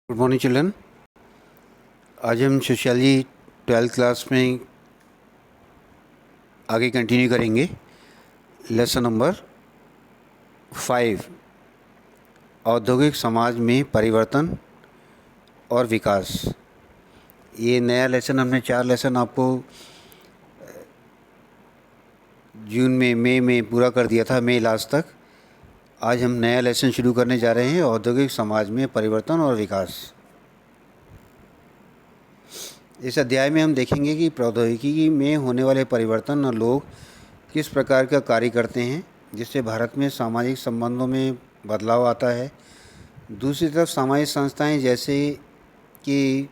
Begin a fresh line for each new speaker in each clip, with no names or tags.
Good morning children. आज हम sociology 12th class में आगे कंटिन्यू करेंगे। लेसन नंबर 5, औद्योगिक समाज में परिवर्तन और विकास। ये नया लेसन हमने 4 लेसन आपको मई में पूरा कर दिया था, मई लास्ट तक। आज हम नया लेसन शुरू करने जा रहे हैं, औद्योगिक समाज में परिवर्तन और विकास। इस अध्याय में हम देखेंगे कि प्रौद्योगिकी में होने वाले परिवर्तन और लोग किस प्रकार का कार्य करते हैं, जिससे भारत में सामाजिक संबंधों में बदलाव आता है। दूसरी तरफ सामाजिक संस्थाएं जैसे कि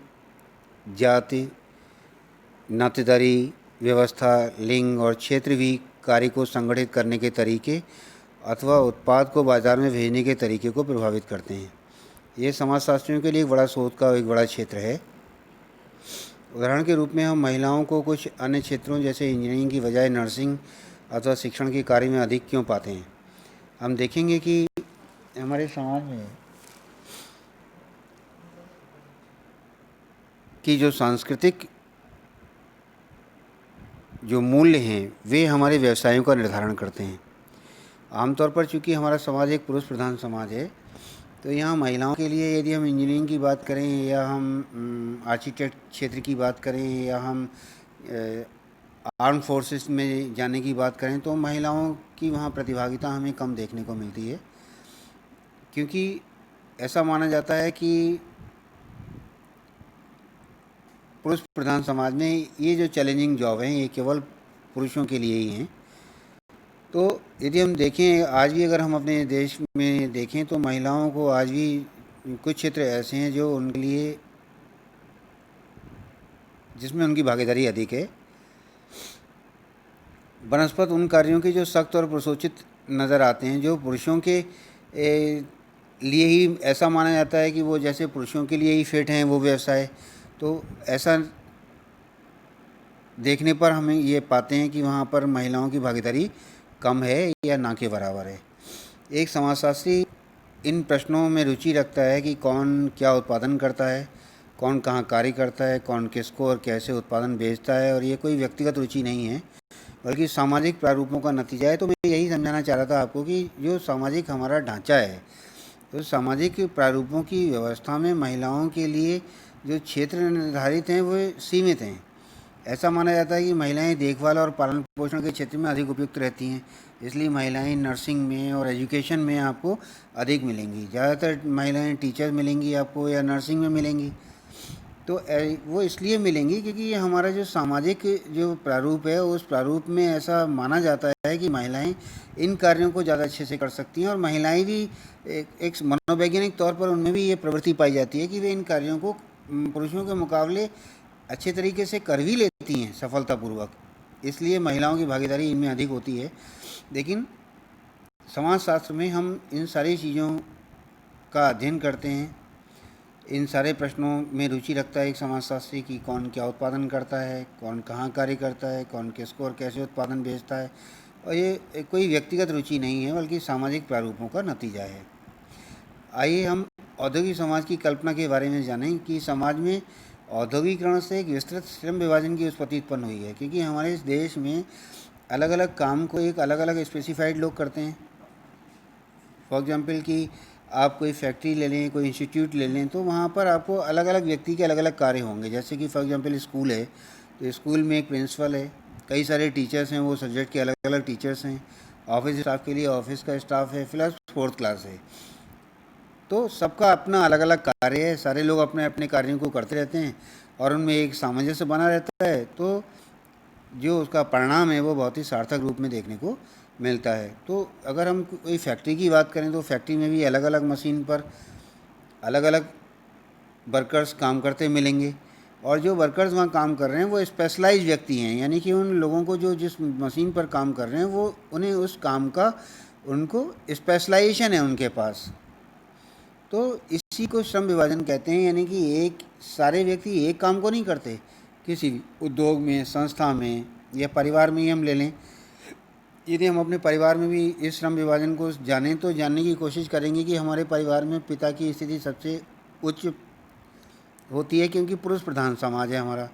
जाति, नातेदारी व्यवस्था, लिंग और क्षेत्र भी कार्य को संगठित करने के तरीके अथवा उत्पाद को बाजार में भेजने के तरीके को प्रभावित करते हैं। ये समाजशास्त्रियों के लिए एक बड़ा शोध का एक बड़ा क्षेत्र है। उदाहरण के रूप में हम महिलाओं को कुछ अन्य क्षेत्रों जैसे इंजीनियरिंग की बजाय नर्सिंग अथवा शिक्षण के कार्य में अधिक क्यों पाते हैं। हम देखेंगे कि हमारे समाज में कि जो सांस्कृतिक जो मूल्य हैं वे हमारे व्यवसायों का निर्धारण करते हैं। आमतौर पर चूँकि हमारा समाज एक पुरुष प्रधान समाज है, तो यहाँ महिलाओं के लिए यदि हम इंजीनियरिंग की बात करें या हम आर्किटेक्ट क्षेत्र की बात करें या हम आर्म फोर्सेस में जाने की बात करें, तो महिलाओं की वहाँ प्रतिभागिता हमें कम देखने को मिलती है, क्योंकि ऐसा माना जाता है कि पुरुष प्रधान समाज में ये जो चैलेंजिंग जॉब हैं ये केवल पुरुषों के लिए ही हैं। तो यदि हम देखें, आज भी अगर हम अपने देश में देखें तो महिलाओं को आज भी कुछ क्षेत्र ऐसे हैं जो उनके लिए जिसमें उनकी भागीदारी अधिक है। बनस्पत उन कार्यों के जो सख्त और प्रशोचित नज़र आते हैं, जो पुरुषों के लिए ही ऐसा माना जाता है कि वो जैसे पुरुषों के लिए ही फिट हैं वो व्यवसाय, तो ऐसा देखने पर हमें ये पाते हैं कि वहाँ पर महिलाओं की भागीदारी कम है या ना के बराबर है। एक समाजशास्त्री इन प्रश्नों में रुचि रखता है कि कौन क्या उत्पादन करता है, कौन कहाँ कार्य करता है, कौन किसको और कैसे उत्पादन बेचता है, और ये कोई व्यक्तिगत रुचि नहीं है बल्कि सामाजिक प्रारूपों का नतीजा है। तो मैं यही समझाना चाह रहा था आपको कि जो सामाजिक हमारा ढांचा है, तो सामाजिक प्रारूपों की व्यवस्था में महिलाओं के लिए जो क्षेत्र निर्धारित हैं वो सीमित हैं। ऐसा माना जाता है कि महिलाएं देखभाल और पालन पोषण के क्षेत्र में अधिक उपयुक्त रहती हैं, इसलिए महिलाएं नर्सिंग में और एजुकेशन में आपको अधिक मिलेंगी। ज़्यादातर महिलाएं टीचर मिलेंगी आपको या नर्सिंग में मिलेंगी। तो वो इसलिए मिलेंगी क्योंकि ये हमारा जो सामाजिक जो प्रारूप है उस प्रारूप में ऐसा माना जाता है कि महिलाएं इन कार्यों को ज़्यादा अच्छे से कर सकती हैं, और महिलाएं भी एक मनोवैज्ञानिक तौर पर उनमें भी ये प्रवृत्ति पाई जाती है कि वे इन कार्यों को पुरुषों के मुकाबले अच्छे तरीके से कर भी लेती हैं सफलतापूर्वक, इसलिए महिलाओं की भागीदारी इनमें अधिक होती है। लेकिन समाजशास्त्र में हम इन सारी चीज़ों का अध्ययन करते हैं। इन सारे प्रश्नों में रुचि रखता है एक समाजशास्त्री की कौन क्या उत्पादन करता है, कौन कहाँ कार्य करता है, कौन किसको और कैसे उत्पादन बेचता है, और ये कोई व्यक्तिगत रुचि नहीं है बल्कि सामाजिक प्रारूपों का नतीजा है। आइए हम औद्योगिक समाज की कल्पना के बारे में जानें कि समाज में औद्योगिकरण से एक विस्तृत श्रम विभाजन की उत्पत्ति उत्पन्न हुई है, क्योंकि हमारे इस देश में अलग अलग काम को एक अलग अलग स्पेसिफाइड लोग करते हैं। फॉर एग्जांपल कि आप कोई फैक्ट्री ले लें, कोई इंस्टीट्यूट ले लें, तो वहाँ पर आपको अलग अलग व्यक्ति के अलग अलग कार्य होंगे। जैसे कि फॉर एग्जांपल स्कूल है, तो स्कूल में एक प्रिंसिपल है, कई सारे टीचर्स हैं, वो सब्जेक्ट के अलग अलग टीचर्स हैं। ऑफिस स्टाफ के लिए ऑफिस का स्टाफ है, प्लस 4th क्लास है। तो सबका अपना अलग अलग कार्य है, सारे लोग अपने अपने कार्यों को करते रहते हैं और उनमें एक सामंजस्य बना रहता है, तो जो उसका परिणाम है वो बहुत ही सार्थक रूप में देखने को मिलता है। तो अगर हम कोई फैक्ट्री की बात करें तो फैक्ट्री में भी अलग अलग मशीन पर अलग अलग वर्कर्स काम करते मिलेंगे, और जो वर्कर्स वहाँ काम कर रहे हैं वो स्पेशलाइज्ड व्यक्ति हैं, यानी कि उन लोगों को जो जिस मशीन पर काम कर रहे हैं वो उन्हें उस काम का उनको स्पेशलाइजेशन है उनके पास। तो इसी को श्रम विभाजन कहते हैं, यानी कि एक सारे व्यक्ति एक काम को नहीं करते। किसी भी उद्योग में, संस्था में या परिवार में ही हम ले लें, यदि हम अपने परिवार में भी इस श्रम विभाजन को जानें तो जानने की कोशिश करेंगे कि हमारे परिवार में पिता की स्थिति सबसे उच्च होती है, क्योंकि पुरुष प्रधान समाज है हमारा।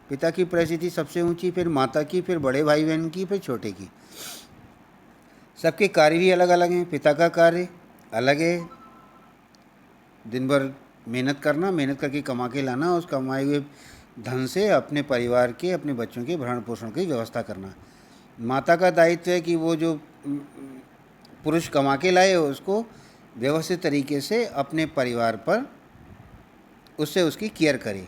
पिता की परिस्थिति सबसे ऊंची, फिर माता की, फिर बड़े भाई बहन की, फिर छोटे की। सबके कार्य भी अलग अलग हैं। पिता का कार्य अलग है, दिन भर मेहनत करना, मेहनत करके कमा के लाना, उस कमाए हुए धन से अपने परिवार के, अपने बच्चों के भरण पोषण की व्यवस्था करना। माता का दायित्व है कि वो जो पुरुष कमा के लाए उसको व्यवस्थित तरीके से अपने परिवार पर उससे उसकी केयर करे।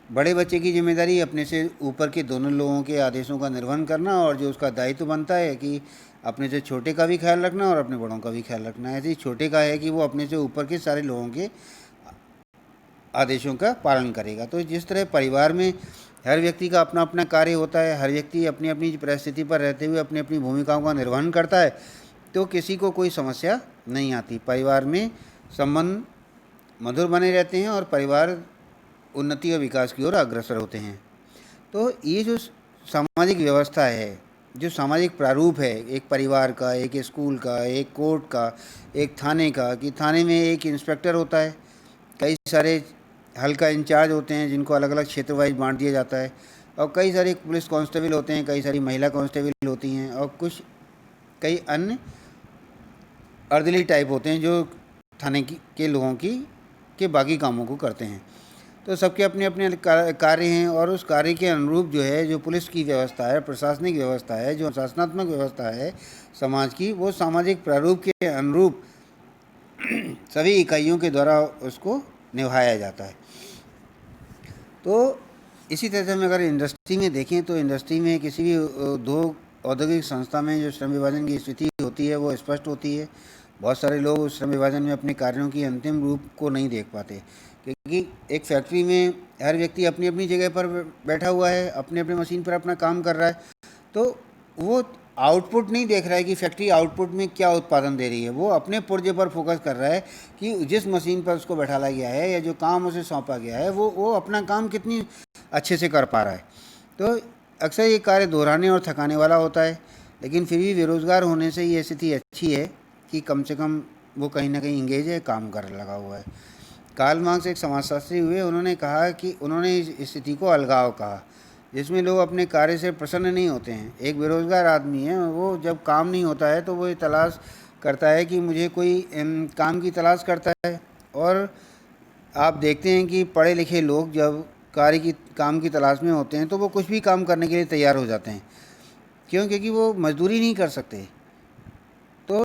बड़े बच्चे की जिम्मेदारी अपने से ऊपर के दोनों लोगों के आदेशों का निर्वहन करना, और जो उसका दायित्व बनता है कि अपने से छोटे का भी ख्याल रखना और अपने बड़ों का भी ख्याल रखना। ऐसे ही छोटे का है कि वो अपने से ऊपर के सारे लोगों के आदेशों का पालन करेगा। तो जिस तरह परिवार में हर व्यक्ति का अपना अपना कार्य होता है, हर व्यक्ति अपनी अपनी परिस्थिति पर रहते हुए अपनी अपनी भूमिकाओं का निर्वहन करता है, तो किसी को कोई समस्या नहीं आती। परिवार में संबंध मधुर बने रहते हैं और परिवार उन्नति और विकास की ओर अग्रसर होते हैं। तो ये जो सामाजिक व्यवस्था है, जो सामाजिक प्रारूप है एक परिवार का, एक स्कूल का, एक कोर्ट का, एक थाने का, कि थाने में एक इंस्पेक्टर होता है, कई सारे हल्का इंचार्ज होते हैं जिनको अलग अलग क्षेत्र वाइज बांट दिया जाता है, और कई सारे पुलिस कांस्टेबल होते हैं, कई सारी महिला कांस्टेबल होती हैं, और कुछ कई अन्य अर्दली टाइप होते हैं जो थाने के लोगों की के बाकी कामों को करते हैं। तो सबके अपने अपने कार्य हैं, और उस कार्य के अनुरूप जो है, जो पुलिस की व्यवस्था है, प्रशासनिक व्यवस्था है, जो शासनात्मक व्यवस्था है समाज की, वो सामाजिक प्रारूप के अनुरूप सभी इकाइयों के द्वारा उसको निभाया जाता है। तो इसी तरह से हम अगर इंडस्ट्री में देखें तो इंडस्ट्री में किसी भी उद्योग औद्योगिक संस्था में जो श्रम विभाजन की स्थिति होती है वो स्पष्ट होती है। बहुत सारे लोग उस श्रम विभाजन में अपने कार्यों की अंतिम रूप को नहीं देख पाते, क्योंकि एक फैक्ट्री में हर व्यक्ति अपनी अपनी जगह पर बैठा हुआ है, अपने अपने मशीन पर अपना काम कर रहा है, तो वो आउटपुट नहीं देख रहा है कि फैक्ट्री आउटपुट में क्या उत्पादन दे रही है। वो अपने पुर्जे पर फोकस कर रहा है कि जिस मशीन पर उसको बैठाला गया है या जो काम उसे सौंपा गया है वो अपना काम कितनी अच्छे से कर पा रहा है। तो अक्सर ये कार्य दोहराने और थकाने वाला होता है, लेकिन फिर भी बेरोज़गार होने से ये स्थिति अच्छी है कि कम से कम वो कहीं ना कहीं इंगेज है, काम कर लगा हुआ है। कार्ल मार्क्स एक समाजशास्त्री हुए, उन्होंने कहा कि उन्होंने इस स्थिति को अलगाव कहा, जिसमें लोग अपने कार्य से प्रसन्न नहीं होते हैं। एक बेरोज़गार आदमी है, वो जब काम नहीं होता है तो वो ये तलाश करता है कि मुझे कोई काम की तलाश करता है। और आप देखते हैं कि पढ़े लिखे लोग जब काम की तलाश में होते हैं तो वो कुछ भी काम करने के लिए तैयार हो जाते हैं। क्यों? क्योंकि वो मजदूरी नहीं कर सकते। तो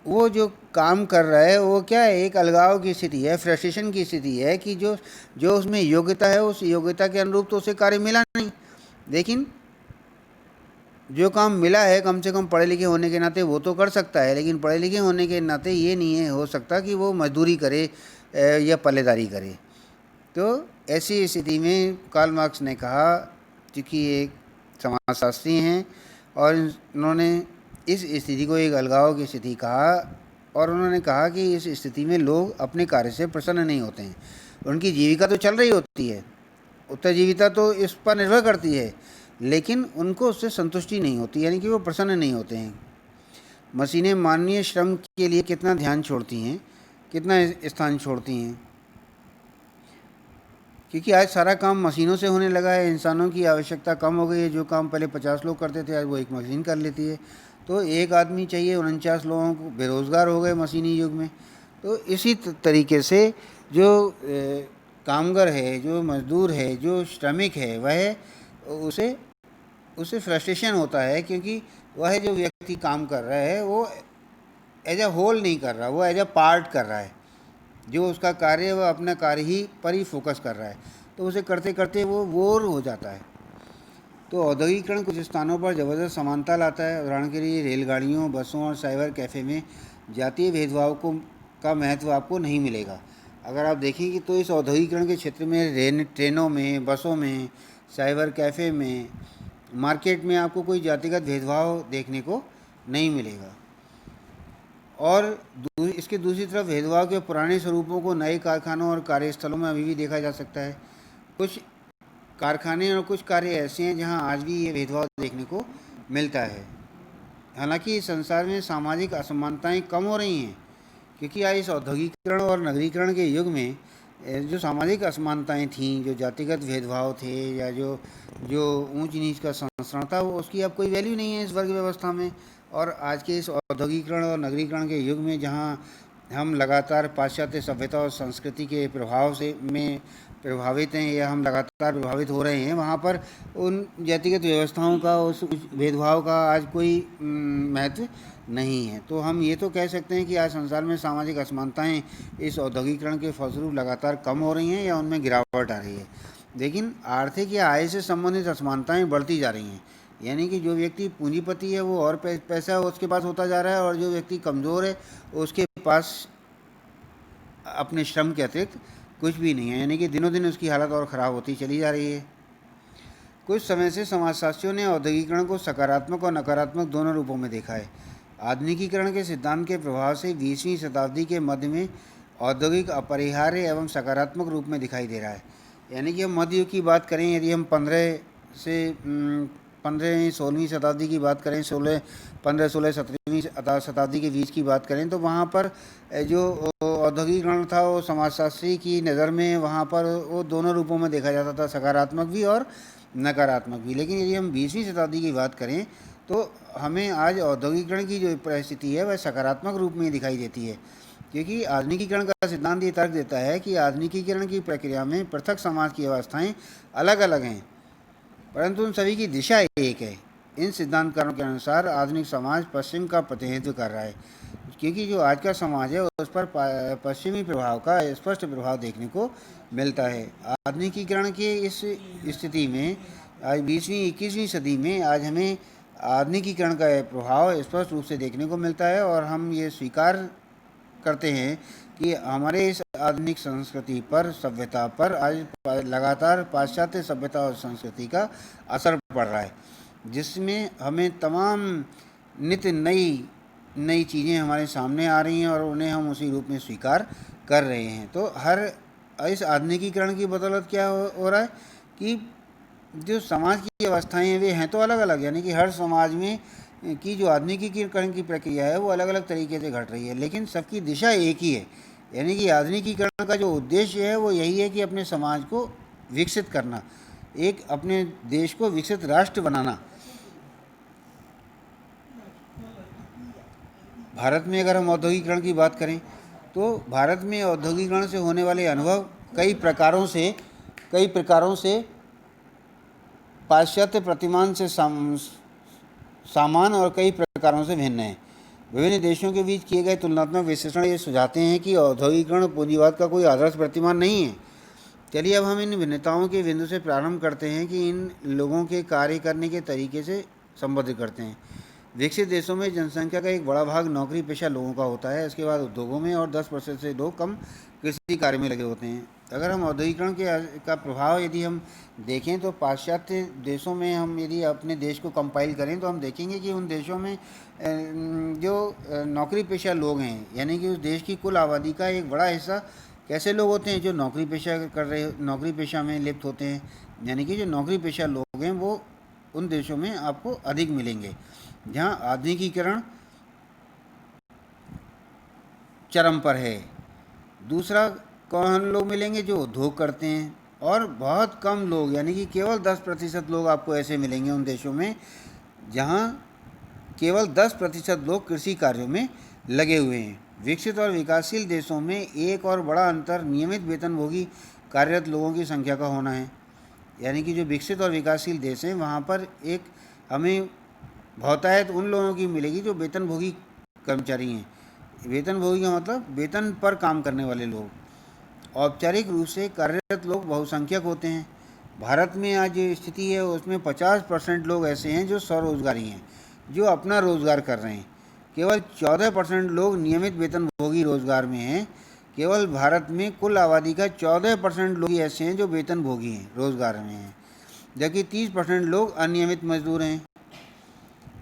वो जो काम कर रहा है वो क्या है, एक अलगाव की स्थिति है, फ्रस्ट्रेशन की स्थिति है कि जो जो उसमें योग्यता है उस योग्यता के अनुरूप तो उसे कार्य मिला नहीं। लेकिन जो काम मिला है कम से कम पढ़े लिखे होने के नाते वो तो कर सकता है, लेकिन पढ़े लिखे होने के नाते ये नहीं है हो सकता कि वो मजदूरी करे या पल्लेदारी करे। तो ऐसी स्थिति में कार्ल मार्क्स ने कहा, चूँकि एक समाजशास्त्री हैं और उन्होंने इस स्थिति को एक अलगाव की स्थिति कहा, और उन्होंने कहा कि इस स्थिति में लोग अपने कार्य से प्रसन्न नहीं होते हैं। उनकी जीविका तो चल रही होती है, उत्तरजीविता तो इस पर निर्भर करती है, लेकिन उनको उससे संतुष्टि नहीं होती, यानी कि वो प्रसन्न नहीं होते हैं। मशीनें मानवीय श्रम के लिए कितना ध्यान छोड़ती हैं, कितना स्थान छोड़ती हैं, क्योंकि आज सारा काम मशीनों से होने लगा है। इंसानों की आवश्यकता कम हो गई है। जो काम पहले 50 लोग करते थे आज वो एक मशीन कर लेती है। तो एक आदमी चाहिए, 49 लोगों को बेरोज़गार हो गए मशीनी युग में। तो इसी तरीके से जो कामगर है, जो मज़दूर है, जो श्रमिक है, वह उसे फ्रस्ट्रेशन होता है, क्योंकि वह जो व्यक्ति काम कर रहा है वो एज अ होल नहीं कर रहा, वो एज अ पार्ट कर रहा है। जो उसका कार्य है वह अपना कार्य ही पर ही फोकस कर रहा है, तो उसे करते करते वो बोर हो जाता है। तो औद्योगिकरण कुछ स्थानों पर ज़बरदस्त समानता लाता है। उदाहरण के लिए रेलगाड़ियों, बसों और साइबर कैफ़े में जातीय भेदभाव का महत्व आपको नहीं मिलेगा। अगर आप देखेंगे तो इस औद्योगिकरण के क्षेत्र में ट्रेनों में, बसों में, साइबर कैफ़े में, मार्केट में आपको कोई जातिगत भेदभाव देखने को नहीं मिलेगा। और इसके दूसरी तरफ भेदभाव के पुराने स्वरूपों को नए कारखानों और कार्यस्थलों में अभी भी देखा जा सकता है। कुछ कारखाने और कुछ कार्य ऐसे हैं जहां आज भी ये भेदभाव देखने को मिलता है। हालांकि इस संसार में सामाजिक असमानताएं कम हो रही हैं, क्योंकि आज इस औद्योगिकरण और नगरीकरण के युग में जो सामाजिक असमानताएं थीं, जो जातिगत भेदभाव थे, या जो जो ऊंच नीच का संस्करण था, वो उसकी अब कोई वैल्यू नहीं है इस वर्ग व्यवस्था में। और आज के इस औद्योगिकरण और नगरीकरण के युग में, जहां हम लगातार पाश्चात्य सभ्यता और संस्कृति के प्रभाव से में प्रभावित हैं, या हम लगातार प्रभावित हो रहे हैं, वहाँ पर उन जातिगत व्यवस्थाओं का, उस भेदभाव का आज कोई महत्व नहीं है। तो हम ये तो कह सकते हैं कि आज संसार में सामाजिक असमानताएं इस औद्योगिकरण के फलस्वरूप लगातार कम हो रही हैं या उनमें गिरावट आ रही है। लेकिन आर्थिक या आय से संबंधित असमानताएं बढ़ती जा रही हैं। यानी कि जो व्यक्ति पूंजीपति है वो और पैसा उसके पास होता जा रहा है, और जो व्यक्ति कमज़ोर है उसके पास अपने श्रम के अतिरिक्त कुछ भी नहीं है। यानी कि दिनों दिन उसकी हालत और ख़राब होती चली जा रही है। कुछ समय से समाजशास्त्रियों ने औद्योगिकरण को सकारात्मक और नकारात्मक दोनों रूपों में देखा है। आधुनिकीकरण के सिद्धांत के प्रभाव से 20वीं शताब्दी के मध्य में औद्योगिक अपरिहार्य एवं सकारात्मक रूप में दिखाई दे रहा है। यानी कि हम मध्य युग की बात करें, यदि हम 15वीं 16वीं शताब्दी की बात करें, 17वीं शताब्दी के बीच की बात करें, तो वहाँ पर जो औद्योगिकरण था वो समाजशास्त्री की नज़र में वहाँ पर वो दोनों रूपों में देखा जाता था, सकारात्मक भी और नकारात्मक भी। लेकिन यदि हम 20वीं शताब्दी की बात करें तो हमें आज औद्योगिकरण की जो परिस्थिति है वह सकारात्मक रूप में दिखाई देती है, क्योंकि आधुनिकीकरण का सिद्धांत ये तर्क देता है कि आधुनिकीकरण की प्रक्रिया में पृथक समाज की अवस्थाएं अलग अलग हैं, परंतु उन सभी की दिशा एक है। इन सिद्धांतकारों के अनुसार आधुनिक समाज पश्चिम का प्रतिनिधित्व कर रहा है, क्योंकि जो आज का समाज है उस पर पश्चिमी प्रभाव का स्पष्ट प्रभाव देखने को मिलता है। आधुनिकीकरण के इस स्थिति में आज 20वीं 21वीं सदी में आज हमें आधुनिकीकरण का प्रभाव स्पष्ट रूप से देखने को मिलता है, और हम ये स्वीकार करते हैं कि हमारे इस आधुनिक संस्कृति पर, सभ्यता पर आज लगातार पाश्चात्य सभ्यता और संस्कृति का असर पड़ रहा है, जिसमें हमें तमाम नित्य नई नई चीज़ें हमारे सामने आ रही हैं और उन्हें हम उसी रूप में स्वीकार कर रहे हैं। तो हर इस आधुनिकीकरण की बदौलत क्या हो रहा है कि जो समाज की अवस्थाएं हैं वे हैं तो अलग अलग, यानी कि हर समाज में की जो आधुनिकीकरण की प्रक्रिया है वो अलग अलग तरीके से घट रही है, लेकिन सबकी दिशा एक ही है। यानी कि आधुनिकीकरण का जो उद्देश्य है वो यही है कि अपने समाज को विकसित करना, एक अपने देश को विकसित राष्ट्र बनाना। भारत में अगर हम औद्योगिकरण की बात करें तो भारत में औद्योगिकरण से होने वाले अनुभव कई प्रकारों से पाश्चात्य प्रतिमान से सामान और कई प्रकारों से भिन्न है। विभिन्न देशों के बीच किए गए तुलनात्मक विश्लेषण ये सुझाते हैं कि औद्योगिकरण पूंजीवाद का कोई आदर्श प्रतिमान नहीं है। चलिए अब हम इन भिन्नताओं के बिंदु से प्रारंभ करते हैं कि इन लोगों के कार्य करने के तरीके से संबोधित करते हैं। विकसित देशों में जनसंख्या का एक बड़ा भाग नौकरी पेशा लोगों का होता है, इसके बाद उद्योगों में, और 10% से लोग कम कृषि कार्य में लगे होते हैं। अगर हम औद्योगिकरण का प्रभाव यदि हम देखें तो पाश्चात्य देशों में हम यदि अपने देश को कंपाइल करें तो हम देखेंगे कि उन देशों में जो नौकरी पेशा लोग हैं, यानी कि उस देश की कुल आबादी का एक बड़ा हिस्सा कैसे लोग होते हैं जो नौकरी पेशा में लिप्त होते हैं। यानी कि जो नौकरी पेशा लोग हैं वो उन देशों में आपको अधिक मिलेंगे जहाँ आधुनिकीकरण चरम पर है। दूसरा कौन लोग मिलेंगे जो उद्योग करते हैं, और बहुत कम लोग, यानी कि केवल 10% लोग आपको ऐसे मिलेंगे उन देशों में जहाँ केवल 10% लोग कृषि कार्यों में लगे हुए हैं। विकसित और विकासशील देशों में एक और बड़ा अंतर नियमित वेतनभोगी कार्यरत लोगों की संख्या का होना है। यानी कि जो विकसित और विकासशील देश हैं वहाँ पर एक हमें बहुतायत उन लोगों की मिलेगी जो वेतनभोगी कर्मचारी हैं। वेतनभोगी का मतलब वेतन पर काम करने वाले लोग। औपचारिक रूप से कार्यरत लोग बहुसंख्यक होते हैं। भारत में आज जो स्थिति है उसमें 50% लोग ऐसे हैं जो स्वरोजगारी हैं, जो अपना रोजगार कर रहे हैं। केवल 14% लोग नियमित वेतनभोगी रोजगार में हैं। केवल भारत में कुल आबादी का 14% लोग ऐसे हैं जो वेतनभोगी हैं, रोजगार में हैं, जबकि 30% लोग अनियमित मजदूर हैं।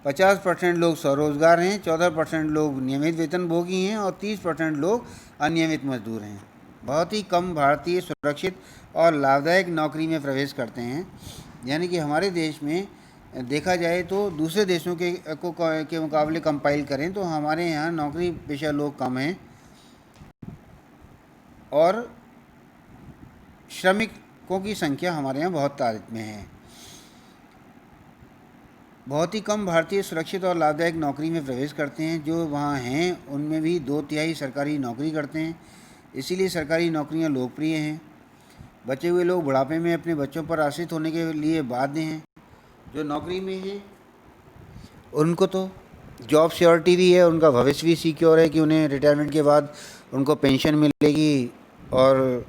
50% लोग स्वरोजगार हैं, 14% लोग नियमित वेतनभोगी हैं और 30% लोग अनियमित मजदूर हैं। बहुत ही कम भारतीय सुरक्षित और लाभदायक नौकरी में प्रवेश करते हैं। यानी कि हमारे देश में देखा जाए तो दूसरे देशों के मुकाबले कंपाइल करें तो हमारे यहाँ नौकरी पेशा लोग कम हैं, और श्रमिकों की संख्या हमारे यहाँ बहुत तादाद में है। बहुत ही कम भारतीय सुरक्षित और लाभदायक नौकरी में प्रवेश करते हैं। जो वहाँ हैं उनमें भी 2/3 सरकारी नौकरी करते हैं, इसीलिए सरकारी नौकरियाँ लोकप्रिय हैं। बचे हुए लोग बुढ़ापे में अपने बच्चों पर आश्रित होने के लिए बाध्य हैं। जो नौकरी में हैं उनको तो जॉब सिक्योरिटी भी है, उनका भविष्य भी सिक्योर है कि उन्हें रिटायरमेंट के बाद उनको पेंशन मिलेगी और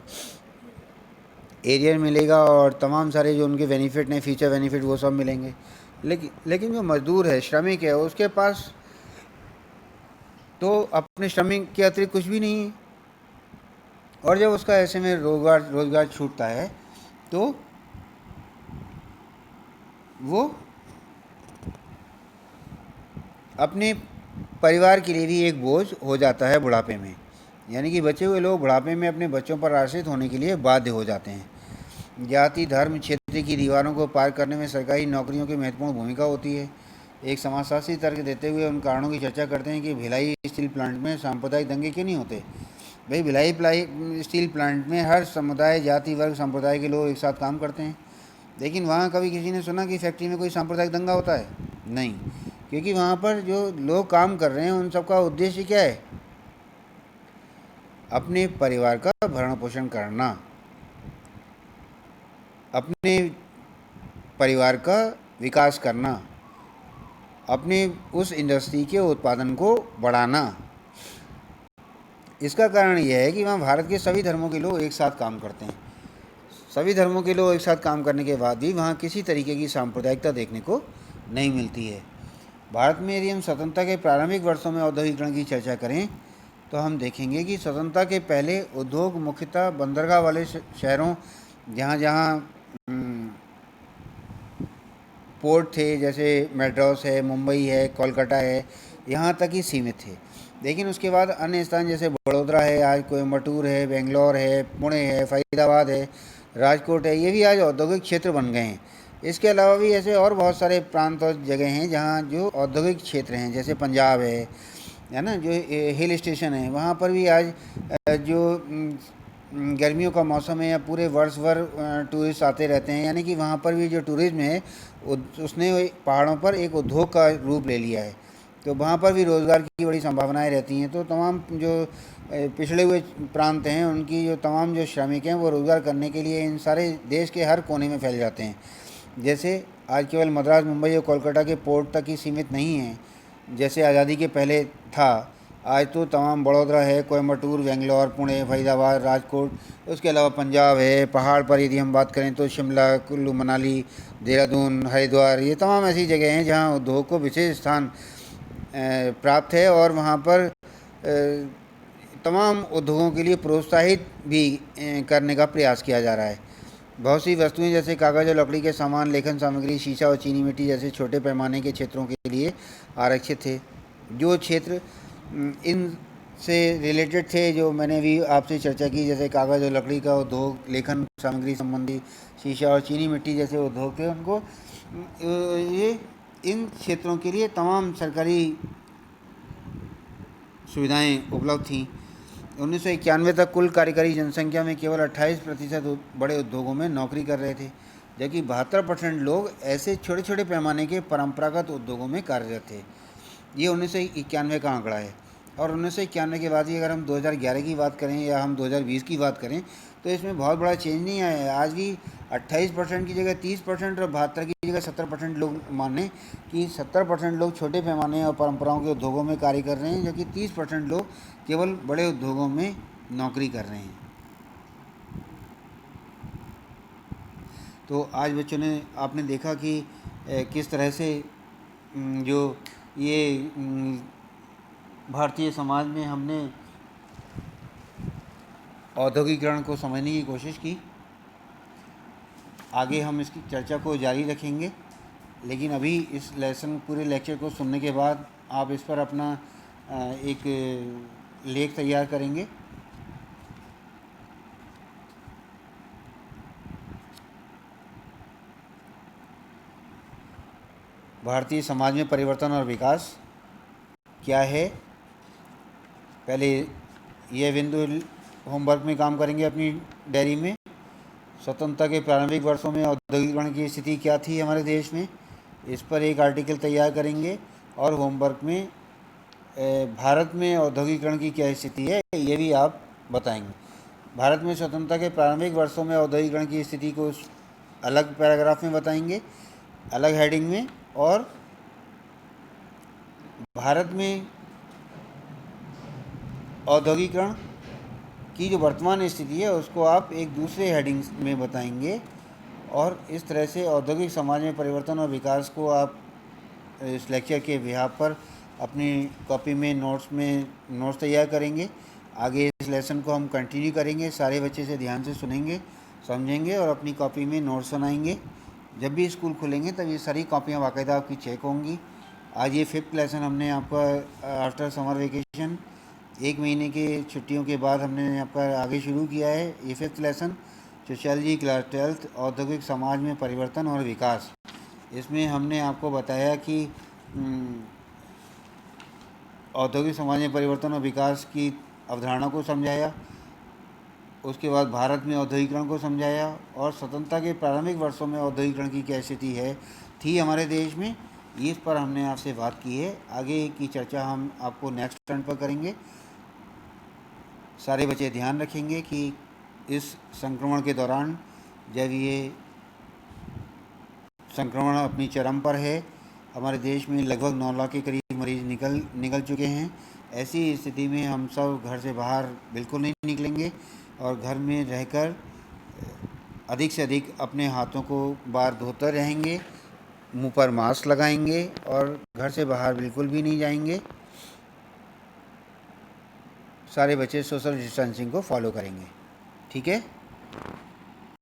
एरियर मिलेगा और तमाम सारे जो उनके बेनिफिट हैं, फ्यूचर बेनिफिट, वो सब मिलेंगे। लेकिन जो मज़दूर है, श्रमिक है, उसके पास तो अपने श्रमिक के अतिरिक्त कुछ भी नहीं है। और जब उसका ऐसे में रोज़गार छूटता है तो वो अपने परिवार के लिए भी एक बोझ हो जाता है बुढ़ापे में। यानी कि बचे हुए लोग बुढ़ापे में अपने बच्चों पर आश्रित होने के लिए बाध्य हो जाते हैं। जाति, धर्म, क्षेत्र की दीवारों को पार करने में सरकारी नौकरियों की महत्वपूर्ण भूमिका होती है। एक समाजशास्त्री तर्क देते हुए उन कारणों की चर्चा करते हैं कि भिलाई स्टील प्लांट में सांप्रदायिक दंगे क्यों नहीं होते। भाई, भिलाई स्टील प्लांट में हर समुदाय, जाति, वर्ग, संप्रदाय के लोग एक साथ काम करते हैं, लेकिन वहाँ कभी किसी ने सुना कि फैक्ट्री में कोई सांप्रदायिक दंगा होता है? नहीं, क्योंकि वहाँ पर जो लोग काम कर रहे हैं उन सबका उद्देश्य क्या है? अपने परिवार का भरण पोषण करना, अपने परिवार का विकास करना, अपने उस इंडस्ट्री के उत्पादन को बढ़ाना। इसका कारण यह है कि वहाँ भारत के सभी धर्मों के लोग एक साथ काम करते हैं। सभी धर्मों के लोग एक साथ काम करने के बाद भी वहाँ किसी तरीके की सांप्रदायिकता देखने को नहीं मिलती है। भारत में यदि हम स्वतंत्रता के प्रारंभिक वर्षों में औद्योगिकरण की चर्चा करें तो हम देखेंगे कि स्वतंत्रता के पहले उद्योग मुख्यतः बंदरगाह वाले शहरों, जहाँ जहाँ पोर्ट थे, जैसे मद्रास है, मुंबई है, कोलकाता है, यहाँ तक ही सीमित थे। लेकिन उसके बाद अन्य स्थान जैसे बड़ौदा है, आज कोयम्बटूर है, बेंगलोर है, पुणे है, फरीदाबाद है, राजकोट है, ये भी आज औद्योगिक क्षेत्र बन गए हैं। इसके अलावा भी ऐसे और बहुत सारे प्रांत और जगह हैं जहाँ जो औद्योगिक क्षेत्र हैं, जैसे पंजाब है ना, जो हिल स्टेशन है, वहाँ पर भी आज जो गर्मियों का मौसम है या पूरे वर्ष भर टूरिस्ट आते रहते हैं। यानी कि वहाँ पर भी जो टूरिज़्म है उसने पहाड़ों पर एक उद्योग का रूप ले लिया है, तो वहाँ पर भी रोज़गार की बड़ी संभावनाएं रहती हैं। तो तमाम जो पिछड़े हुए प्रांत हैं उनकी जो तमाम जो श्रमिक हैं वो रोज़गार करने के लिए इन सारे देश के हर कोने में फैल जाते हैं। जैसे आज केवल मद्रास, मुंबई और कोलकाता के पोर्ट तक ही सीमित नहीं है जैसे आज़ादी के पहले था। आज तो तमाम बड़ौदा है, कोयम्बटूर, बेंगलोर, पुणे, फरीदाबाद, राजकोट, उसके अलावा पंजाब है। पहाड़ पर यदि हम बात करें तो शिमला, कुल्लू मनाली, देहरादून, हरिद्वार, ये तमाम ऐसी जगह हैं जहाँ उद्योग को विशेष स्थान प्राप्त है और वहाँ पर तमाम उद्योगों के लिए प्रोत्साहित भी करने का प्रयास किया जा रहा है। बहुत सी वस्तुएं जैसे कागज़ और लकड़ी के सामान, लेखन सामग्री, शीशा और चीनी मिट्टी जैसे छोटे पैमाने के क्षेत्रों के लिए आरक्षित थे। जो क्षेत्र इन से रिलेटेड थे, जो मैंने भी आपसे चर्चा की, जैसे कागज़ और लकड़ी का उद्योग, लेखन सामग्री संबंधी, शीशा और चीनी मिट्टी जैसे उद्योग थे, उनको ये इन क्षेत्रों के लिए तमाम सरकारी सुविधाएं उपलब्ध थीं। 1991 तक कुल कार्यकारी जनसंख्या में केवल 28% बड़े उद्योगों में नौकरी कर रहे थे, जबकि 72% लोग ऐसे छोटे छोटे पैमाने के परंपरागत उद्योगों में कार्यरत थे। ये 1991 का आंकड़ा है। और 1991 के बाद ही अगर हम 2011 की बात करें या हम 2020 की बात करें तो इसमें बहुत बड़ा चेंज नहीं आया है। आज भी 28% की जगह 30% और 72 की जगह 70% लोग माने कि 70% लोग छोटे पैमाने और परंपराओं के उद्योगों में कार्य कर रहे हैं, जबकि 30% लोग केवल बड़े उद्योगों में नौकरी कर रहे हैं। तो आज बच्चों ने आपने देखा कि किस तरह से जो ये भारतीय समाज में हमने औद्योगिकरण को समझने की कोशिश की। आगे हम इसकी चर्चा को जारी रखेंगे, लेकिन अभी इस पूरे लेक्चर को सुनने के बाद आप इस पर अपना एक लेख तैयार करेंगे। भारतीय समाज में परिवर्तन और विकास क्या है, पहले यह बिंदु होमवर्क में काम करेंगे अपनी डायरी में। स्वतंत्रता के प्रारंभिक वर्षों में औद्योगिकरण की स्थिति क्या थी हमारे देश में, इस पर एक आर्टिकल तैयार करेंगे। और होमवर्क में भारत में औद्योगिकरण की क्या स्थिति है ये भी आप बताएंगे। भारत में स्वतंत्रता के प्रारंभिक वर्षों में औद्योगिकरण की स्थिति को अलग पैराग्राफ में बताएंगे, अलग हेडिंग में। और भारत में औद्योगिकरण की जो वर्तमान स्थिति है उसको आप एक दूसरे हेडिंग में बताएंगे। और इस तरह से औद्योगिक समाज में परिवर्तन और विकास को आप इस लेक्चर के बिहाफ पर अपनी कॉपी में नोट्स तैयार करेंगे। आगे इस लेसन को हम कंटिन्यू करेंगे, सारे बच्चे से ध्यान से सुनेंगे, समझेंगे और अपनी कॉपी में नोट्स बनाएंगे। जब भी स्कूल खुलेंगे तब ये सारी कॉपियाँ बाकायदा आपकी चेक होंगी। आज ये 5th लेसन हमने आपका आफ्टर समर वेकेशन 1 महीने के छुट्टियों के बाद हमने आपका आगे शुरू किया है। ये 5th lesson sociology class 12th औद्योगिक समाज में परिवर्तन और विकास। इसमें हमने आपको बताया कि औद्योगिक समाज में परिवर्तन और विकास की अवधारणा को समझाया, उसके बाद भारत में औद्योगिकरण को समझाया और स्वतंत्रता के प्रारंभिक वर्षों में औद्योगिकरण की क्या स्थिति थी हमारे देश में, इस पर हमने आपसे बात की है। आगे की चर्चा हम आपको नेक्स्ट टर्न पर करेंगे। सारे बच्चे ध्यान रखेंगे कि इस संक्रमण के दौरान जब ये संक्रमण अपनी चरम पर है, हमारे देश में लगभग 9 लाख के करीब मरीज निकल चुके हैं, ऐसी स्थिति में हम सब घर से बाहर बिल्कुल नहीं निकलेंगे और घर में रहकर अधिक से अधिक अपने हाथों को बार धोते रहेंगे, मुंह पर मास्क लगाएंगे और घर से बाहर बिल्कुल भी नहीं जाएंगे। सारे बच्चे सोशल डिस्टेंसिंग को फॉलो करेंगे। ठीक है।